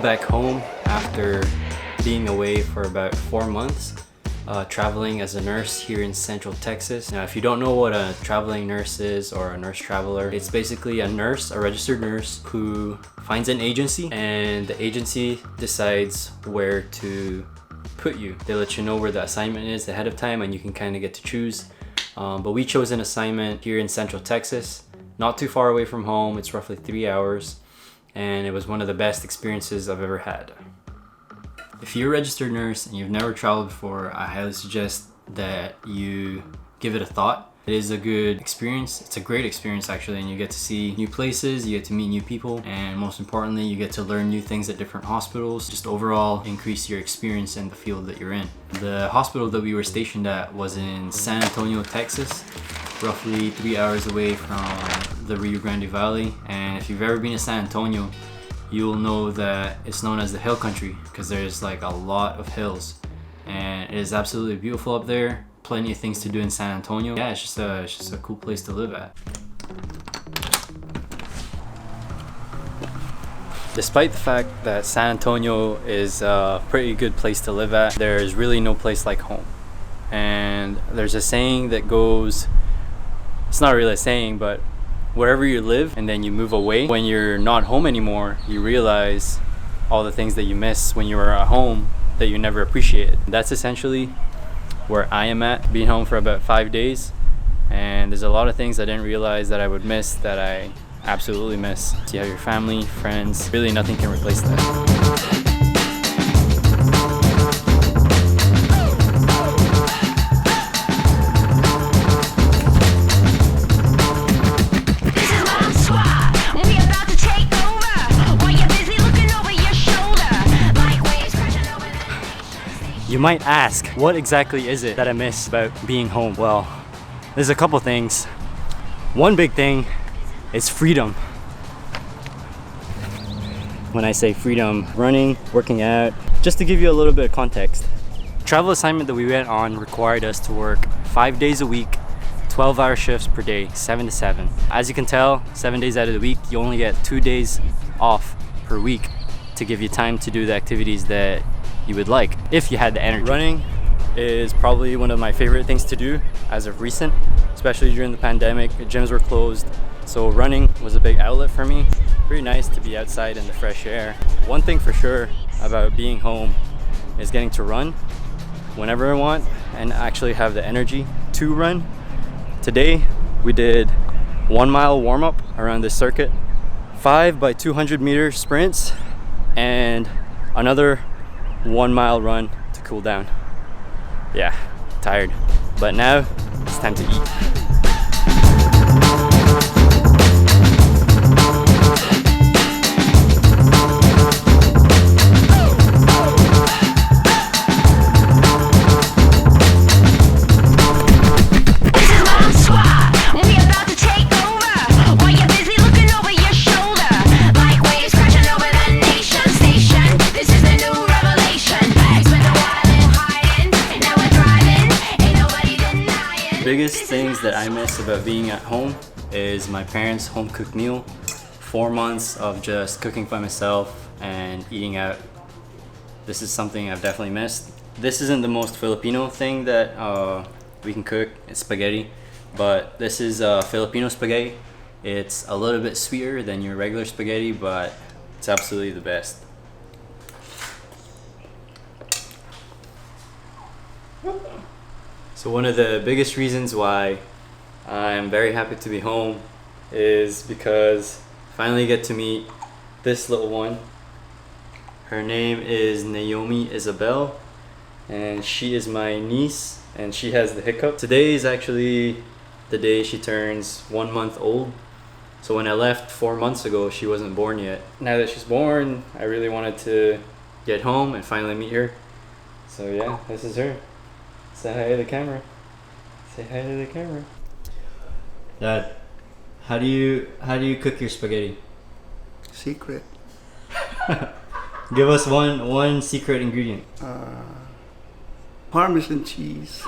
made back home after being away for about 4 months, traveling as a nurse here in Central Texas. Now, if you don't know what a traveling nurse is or a nurse traveler, it's basically a nurse, a registered nurse who finds an agency and the agency decides where to put you. They let you know where the assignment is ahead of time and you can kind of get to choose. But we chose an assignment here in Central Texas, not too far away from home. It's roughly 3 hours, and it was one of the best experiences I've ever had. If you're a registered nurse and you've never traveled before, I highly suggest that you give it a thought. It is a good experience. It's a great experience actually, and you get to see new places, you get to meet new people, and most importantly, you get to learn new things at different hospitals. Just overall increase your experience in the field that you're in. The hospital that we were stationed at was in San Antonio, Texas, roughly 3 hours away from the Rio Grande Valley. And if you've ever been to San Antonio, you'll know that it's known as the hill country because there's like a lot of hills, and it is absolutely beautiful up there. Plenty of things to do in San Antonio. Yeah, it's just a cool place to live at. Despite the fact that San Antonio is a pretty good place to live at, there's really no place like home. And there's a saying that goes, it's not really a saying, but wherever you live and then you move away, when you're not home anymore, you realize all the things that you miss when you were at home that you never appreciated. That's essentially where I am at, being home for about 5 days, and there's a lot of things I didn't realize that I would miss that I absolutely miss. So you have your family, friends, really nothing can replace that. You might ask, what exactly is it that I miss about being home? Well, there's a couple things. One big thing is freedom. When I say freedom, running, working out, just to give you a little bit of context. Travel assignment that we went on required us to work 5 days a week, 12-hour shifts per day, 7 to 7. As you can tell, 7 days out of the week, you only get 2 days off per week to give you time to do the activities that you would like if you had the energy. Running is probably one of my favorite things to do as of recent, especially during the pandemic. Gyms were closed, so running was a big outlet for me. Pretty nice to be outside in the fresh air. One thing for sure about being home is getting to run whenever I want and actually have the energy to run. Today we did 1 mile warm-up around this circuit, 5 by 200 meter sprints, and another 1 mile run to cool down. Yeah, tired. But now it's time to eat. Biggest things that I miss about being at home is my parents' home cooked meal. 4 months of just cooking by myself and eating out. This is something I've definitely missed. This isn't the most Filipino thing that we can cook. It's spaghetti, but this is Filipino spaghetti. It's a little bit sweeter than your regular spaghetti, but it's absolutely the best. So one of the biggest reasons why I'm very happy to be home is because I finally get to meet this little one. Her name is Naomi Isabel, and she is my niece, and she has the hiccup. Today is actually the day she turns 1 month old. So when I left 4 months ago, she wasn't born yet. Now that she's born, I really wanted to get home and finally meet her. So yeah, this is her. Say hi to the camera. Say hi to the camera. Dad, how do you cook your spaghetti? Secret. Give us one secret ingredient. Parmesan cheese.